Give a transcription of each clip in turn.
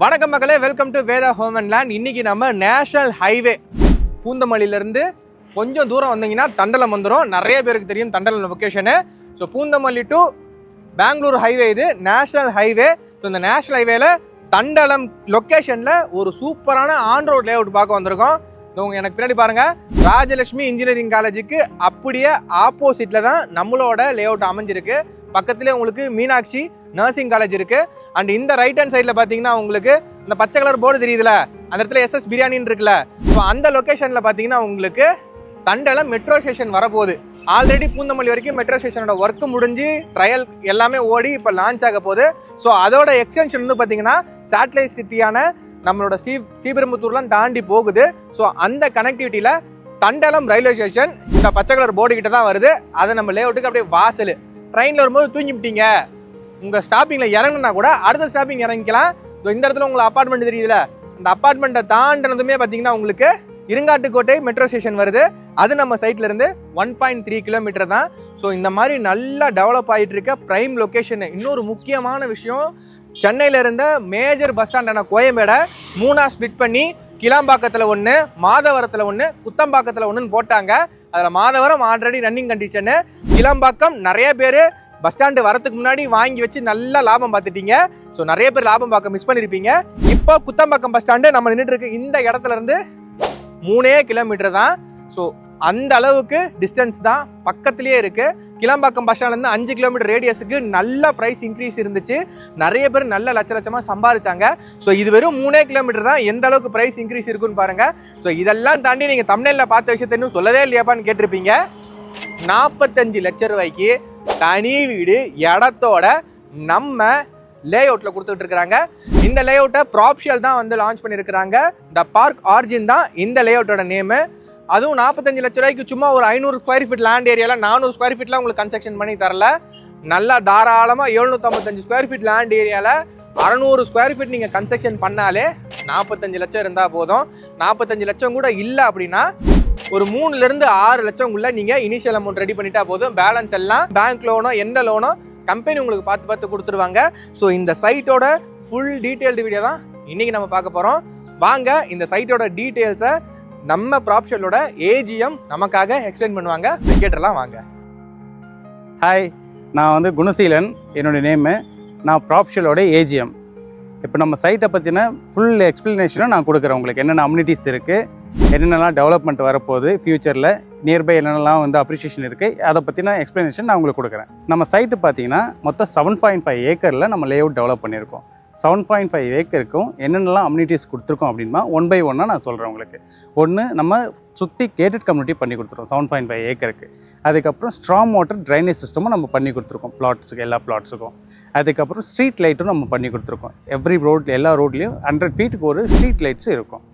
வணக்கம் மக்களே, welcome to Veda home and land. இன்னைக்கு நம்ம நேஷனல் ஹைவே பூந்தமல்லியிலேருந்து கொஞ்சம் தூரம் வந்தீங்கன்னா தண்டலம் வந்துடும். நிறைய பேருக்கு தெரியும் Thandalam location. So Poonamallee to Bangalore highway இது நேஷனல் ஹைவே. ஸோ இந்த நேஷனல் ஹைவேல தண்டலம் லொக்கேஷனில் ஒரு சூப்பரான ஆன் ரோட் லேஅவுட் பார்க்க வந்திருக்கோம். உங்க எனக்கு பின்னாடி பாருங்க, ராஜலட்சுமி இன்ஜினியரிங் காலேஜுக்கு அப்படியே ஆப்போசிட்ல தான் நம்மளோட லேஅவுட் அமைஞ்சிருக்கு. பக்கத்துலேயே உங்களுக்கு மீனாட்சி நர்சிங் காலேஜ் இருக்கு. அண்ட் இந்த ரைட் ஹேண்ட் சைடில் பார்த்தீங்கன்னா உங்களுக்கு இந்த பச்சை கலர் போர்டு தெரியுதுல, அந்த இடத்துல எஸ்எஸ் பிரியாணின்னு இருக்குல்ல. ஸோ அந்த லொக்கேஷனில் பார்த்தீங்கன்னா உங்களுக்கு தண்டலம் மெட்ரோ ஸ்டேஷன் வரப்போகுது. ஆல்ரெடி பூந்தமல்லி வரைக்கும் மெட்ரோ ஸ்டேஷனோட ஒர்க்கு முடிஞ்சு ட்ரையல் எல்லாமே ஓடி இப்போ லான்ச் ஆக போகுது. ஸோ அதோட எக்ஸ்டென்ஷன் வந்து பார்த்தீங்கன்னா சேட்டலைட் சிட்டியான நம்மளோட ஸ்ரீபெரும்புத்தூர்லாம் தாண்டி போகுது. ஸோ அந்த கனெக்டிவிட்டியில் தண்டலம் ரயில்வே ஸ்டேஷன் இந்த பச்சை கலர் போர்டு கிட்ட தான் வருது. அதை நம்ம லேஅவுட்டுக்கு அப்படியே வாசல். ட்ரெயினில் வரும்போது தூங்கிவிட்டீங்க, உங்கள் ஸ்டாப்பிங்கில் இறங்குனா கூட அடுத்த ஸ்டாப்பிங் இறங்கிக்கலாம். ஸோ இந்த இடத்துல உங்களுக்கு அப்பார்ட்மெண்ட் தெரியுதுல, அந்த அப்பார்ட்மெண்ட்டை தாண்டினதுமே பார்த்தீங்கன்னா உங்களுக்கு இருங்காட்டுக்கோட்டை மெட்ரோ ஸ்டேஷன் வருது. அது நம்ம சைட்ல இருந்து 1.3 கிலோமீட்டர் தான். ஸோ இந்த மாதிரி நல்லா டெவலப் ஆகிட்டு இருக்க பிரைம் லொக்கேஷன். இன்னொரு முக்கியமான விஷயம், சென்னையில் இருந்த மேஜர் பஸ் ஸ்டாண்டான கோயம்பேடை 3ஆ ஸ்பிளிட் பண்ணி கிளாம்பாக்கத்தில் ஒன்று, மாதவரத்தில் ஒன்று, குத்தம்பாக்கத்தில் ஒன்றுன்னு போட்டாங்க. அதில் Madhavaram already running condition. Kilambakkam நிறைய பேர் பஸ் ஸ்டாண்டு வரதுக்கு முன்னாடி வாங்கி வச்சு நல்லா லாபம் பார்த்துட்டீங்க. ஸோ நிறைய பேர் லாபம் பார்க்க மிஸ் பண்ணியிருப்பீங்க. இப்போ குத்தம்பாக்கம் பஸ் ஸ்டாண்டு நம்ம நின்றுட்டு இருக்க இந்த இடத்துல இருந்து 3 கிலோமீட்டர் தான். ஸோ அந்த அளவுக்கு டிஸ்டன்ஸ் தான், பக்கத்துலேயே இருக்குது. கிளாம்பாக்கம் பஸ் ஸ்டாண்ட்லேருந்து 5 கிலோமீட்டர் ரேடியஸுக்கு நல்ல ப்ரைஸ் இன்க்ரீஸ் இருந்துச்சு. நிறைய பேர் நல்ல லட்சமாக சம்பாதிச்சாங்க. ஸோ இது வெறும் 3 கிலோமீட்டர் தான். எந்த அளவுக்கு ப்ரைஸ் இன்க்ரீஸ் இருக்குன்னு பாருங்கள். ஸோ இதெல்லாம் தாண்டி நீங்கள் தம்ப்நெயிலில் பார்த்த விஷயத்த இன்னும் சொல்லவே இல்லையாப்பான்னு கேட்டிருப்பீங்க. 45 லட்சம் ரூபாய்க்கு தனி வீடு இடத்தோட நம்ம லேஅவுட்டில் கொடுத்துட்டு இருக்கிறாங்க. இந்த லேஅவுட்டை ப்ராப்ஷியல் தான் வந்து லான்ச் பண்ணியிருக்கிறாங்க. த பார்க் ஆர்ஜின் தான் இந்த லேஅவுட்டோட நேமு. அதுவும் 45 லட்ச ரூபாய்க்கு சும்மா ஒரு 500 ஸ்கொயர் ஃபீட் லேண்ட் ஏரியாவில் 400 ஸ்கொயர் ஃபீட்லாம் உங்களுக்கு கன்ஸ்ட்ரக்ஷன் பண்ணி தரல. நல்லா தாராளமாக 755 ஸ்கொயர் ஃபீட் லேண்ட் ஏரியாவில் 600 ஸ்கொயர் ஃபீட் நீங்கள் கன்ஸ்ட்ரக்ஷன் பண்ணாலே 45 லட்சம் இருந்தால் போதும். 45 லட்சம் கூட இல்லை அப்படின்னா ஒரு 3லேருந்து 6 லட்சம்குள்ள நீங்கள் இனிஷியல் அமௌண்ட் ரெடி பண்ணிட்டா போதும். பேலன்ஸ் எல்லாம் பேங்க் லோனோ எந்த லோனோ கம்பெனி உங்களுக்கு பார்த்து கொடுத்துருவாங்க. ஸோ இந்த சைட்டோட ஃபுல் டீட்டெயில்டு வீடியோ தான் இன்னைக்கு நம்ம பார்க்க போகிறோம். வாங்க இந்த சைட்டோட டீட்டெயில்ஸை நம்ம ப்ராப்ஷலோட ஏஜிஎம் நமக்காக எக்ஸ்பிளைன் பண்ணுவாங்க. கேட்டலாம் வாங்க. ஹாய், நான் வந்து குணசீலன், என்னோடய நேமு. நான் ப்ராப்ஷலோட ஏஜிஎம். இப்போ நம்ம சைட்டை பற்றின ஃபுல் எக்ஸ்ப்ளனேஷனும் நான் கொடுக்குறேன். உங்களுக்கு என்னென்ன அம்யூனிட்டிஸ் இருக்குது, என்னென்னலாம் டெவலப்மெண்ட் வரப்போகுது, ஃப்யூச்சரில் நியர்பை என்னென்னலாம் வந்து அப்ரிஷியேஷன் இருக்குது, அதை பற்றின எக்ஸ்ப்ளனேஷன் நான் உங்களுக்கு கொடுக்குறேன். நம்ம சைட்டு பார்த்தீங்கன்னா மொத்தம் 7.5 ஏக்கரில் நம்ம லேஅவுட் டெவலப் பண்ணியிருக்கோம். 7.5 ஏக்கருக்கும் என்னென்னலாம் அம்யூனிட்டிஸ் கொடுத்துருக்கோம் அப்படின்னா 1 by 1 நான் சொல்கிறேன் உங்களுக்கு. ஒன்று, நம்ம சுற்றி கேட்டட் கம்யூனிட்டி பண்ணி கொடுத்துருக்கோம் 7.5 ஏக்கருக்கு. அதுக்கப்புறம் ஸ்ட்ராங் வாட்டர் ட்ரைனேஜ் சிஸ்டமும் நம்ம பண்ணி கொடுத்துருக்கோம் பிளாட்ஸுக்கு, எல்லா பிளாட்ஸுக்கும். அதுக்கப்புறம் ஸ்ட்ரீட் லைட்டும் நம்ம பண்ணி கொடுத்துருக்கோம். எவ்ரி ரோட், எல்லா ரோட்லேயும் 100 ஃபீட்டுக்கு ஒரு ஸ்ட்ரீட் லைட்ஸ் இருக்கும்.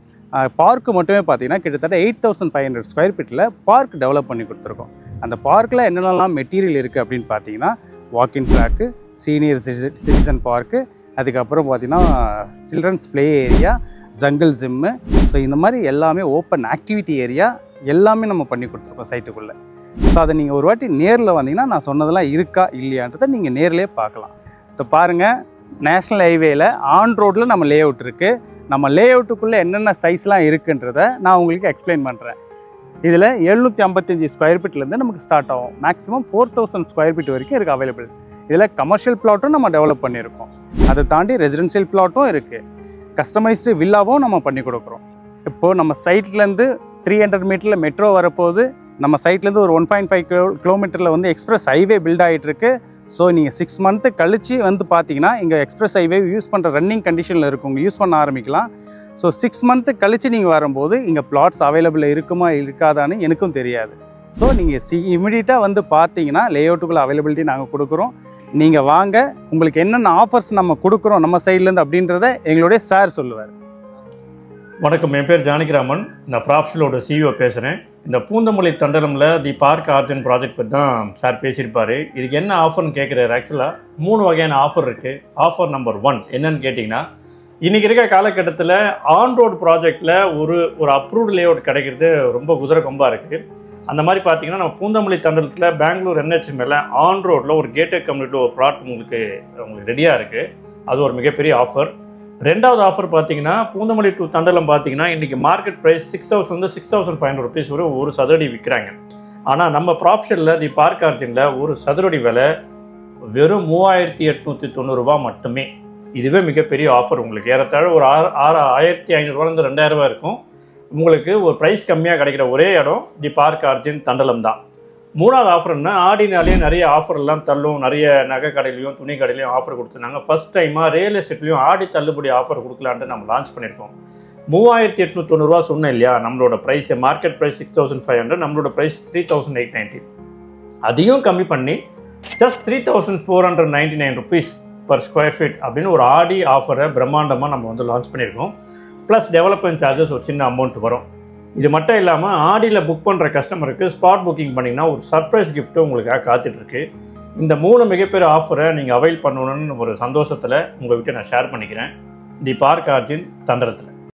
பார்க்கு மட்டுமே பார்த்தீங்கன்னா கிட்டத்தட்ட 8500 ஸ்கொயர் ஃபீட்டில் பார்க் டெவலப் பண்ணி கொடுத்துருக்கோம். அந்த பார்க்கில் என்னென்னலாம் மெட்டீரியல் இருக்குது அப்படின்னு பார்த்தீங்கன்னா walking track, senior citizen park, அதுக்கப்புறம் பார்த்திங்கன்னா children's play area, jungle gym. So இந்த மாதிரி எல்லாமே ஓப்பன் ஆக்டிவிட்டி ஏரியா எல்லாமே நம்ம பண்ணி கொடுத்துருக்கோம் சைட்டுக்குள்ளே. ஸோ அதை நீங்கள் ஒரு வாட்டி நேரில் வந்தீங்கன்னா நான் சொன்னதெல்லாம் இருக்கா இல்லையான்றதை நீங்கள் நேரிலே பார்க்கலாம். இப்போ பாருங்கள், நேஷ்னல் ஹைவேயில் ஆன் ரோட்டில் நம்ம லேஅவுட் இருக்குது. நம்ம லேஅவுட்டுக்குள்ளே என்னென்ன சைஸ்லாம் இருக்குன்றதை நான் உங்களுக்கு எக்ஸ்பிளைன் பண்ணுறேன். இதில் 755 ஸ்கொயர் ஃபீட்லேருந்து நமக்கு ஸ்டார்ட் ஆகும். மேக்ஸிமம் 4000 ஸ்கொயர் ஃபீட் வரைக்கும் இருக்குது அவைலபிள். இதில் கமர்ஷியல் பிளாட்டும் நம்ம டெவலப் பண்ணியிருக்கோம். அதை தாண்டி ரெசிடென்ஷியல் பிளாட்டும் இருக்குது. கஸ்டமைஸ்டு வில்லாவும் நம்ம பண்ணி கொடுக்குறோம். இப்போது நம்ம சைட்லேருந்து 300 மீட்டரில் மெட்ரோ வரப்போகுது. நம்ம சைட்லேருந்து ஒரு 1.5 கிலோமீட்டரில் வந்து எக்ஸ்பிரஸ் ஹைவே பில்ட் ஆகிட்டுருக்கு. ஸோ நீங்கள் 6 மந்த்து கழித்து வந்து பார்த்தீங்கன்னா இங்கே எக்ஸ்பிரஸ் ஹைவே யூஸ் பண்ணுற ரன்னிங் கண்டிஷனில் இருக்கும், யூஸ் பண்ண ஆரம்பிக்கலாம். ஸோ 6 மந்த்து கழித்து நீங்கள் வரும்போது இங்கே பிளாட்ஸ் அவைலபிள் இருக்குமா இருக்காதான்னு எனக்கும் தெரியாது. ஸோ நீங்கள் இமிடியட்டாக வந்து பார்த்தீங்கன்னா லேஅவுட்டுக்குள்ள அவைலபிலிட்டி நாங்கள் கொடுக்குறோம். நீங்கள் வாங்க, உங்களுக்கு என்னென்ன ஆஃபர்ஸ் நம்ம கொடுக்குறோம் நம்ம சைட்லேருந்து அப்படின்றத எங்களுடைய சார் சொல்லுவார். வணக்கம், என் பேர் ஜானகிராமன். நான் ப்ராப்ஷலோட சிஇஓ பேசுகிறேன். இந்த பூந்தமல்லி தண்டலமில் தி பார்க் ஆர்ஜன் ப்ராஜெக்ட் பற்றி தான் சார் பேசியிருப்பார். இதுக்கு என்ன ஆஃபர்னு கேட்குறாரு. ஆக்சுவலாக 3 வகையான ஆஃபர் இருக்குது. ஆஃபர் நம்பர் 1 என்னன்னு கேட்டிங்கன்னா, இன்றைக்கி இருக்க காலகட்டத்தில் ஆன் ரோடு ப்ராஜெக்டில் ஒரு அப்ரூவ்டு லேஅவுட் கிடைக்கிறது ரொம்ப குதிரை கொம்பாக இருக்குது. அந்த மாதிரி பார்த்தீங்கன்னா நம்ம பூந்தமல்லி தண்டலத்தில் பெங்களூர் NH மேலே ஆன் ரோட்டில் ஒரு கேட்டட் கம்யூனிட்டியில் ஒரு ப்ளாட் உங்களுக்கு ரெடியாக இருக்குது. அது ஒரு மிகப்பெரிய ஆஃபர். ரெண்டாவது ஆஃபர் பார்த்தீங்கன்னா பூந்தமல்லி டு தண்டலம் பார்த்தீங்கன்னா இன்றைக்கி மார்க்கெட் ப்ரைஸ் 6,000 6,500 rupees ஒரு சதுரடி விற்கிறாங்க. ஆனால் நம்ம ப்ராப்ஷனில் தி பார்க் ஆர்ஜினில் ஒரு சதுரடி விலை வெறும் 3,890 ரூபா மட்டுமே. இதுவே மிகப்பெரிய ஆஃபர். உங்களுக்கு ஏறத்தாழ ஒரு 1,500 2,000 இருக்கும். உங்களுக்கு ஒரு ப்ரைஸ் கம்மியாக கிடைக்கிற ஒரே இடம் தி பார்க் ஆர்ஜின் தண்டலம் தான். மூணாவது ஆஃபர்னா ஆடினாலே நிறைய ஆஃபர் எல்லாம் தள்ளும். நிறைய நகை கடையிலையும் துணி கடையிலையும் ஆஃபர் கொடுத்துருந்தாங்க. ஃபர்ஸ்ட் டைமாக ரியல் எஸ்டேட்லையும் ஆடி தள்ளுபடி ஆஃபர் கொடுக்கலான்ட்டு நம்ம லான்ச் பண்ணியிருக்கோம். 3,890 ரூபா சொன்னேன் இல்லையா, நம்மளோட ப்ரைஸ் மார்க்கெட் ப்ரைஸ் 6,500, நம்மளோட ப்ரைஸ் 3,890. அதையும் கம்மி பண்ணி just 3,499 rupees per square feet அப்படின்னு ஒரு ஆடி ஆஃபரை பிரம்மாண்டமாக நம்ம வந்து லான்ச் பண்ணியிருக்கோம். ப்ளஸ் டெவலப்மெண்ட் சார்ஜஸ் ஒரு சின்ன அமௌண்ட் வரும். இது மட்டும் இல்லாமல் ஆடியில் புக் பண்ணுற கஸ்டமருக்கு ஸ்பாட் புக்கிங் பண்ணிங்கன்னா ஒரு சர்ப்ரைஸ் கிஃப்ட்டும் உங்களுக்காக காத்துட்ருக்கு. இந்த 3 மிகப்பெரிய ஆஃபரை நீங்கள் அவைல் பண்ணணும்னு ஒரு சந்தோஷத்தில் உங்கள்கிட்ட நான் ஷேர் பண்ணிக்கிறேன் தி பார்க் ஆர்ஜின் தண்டலத்தில்.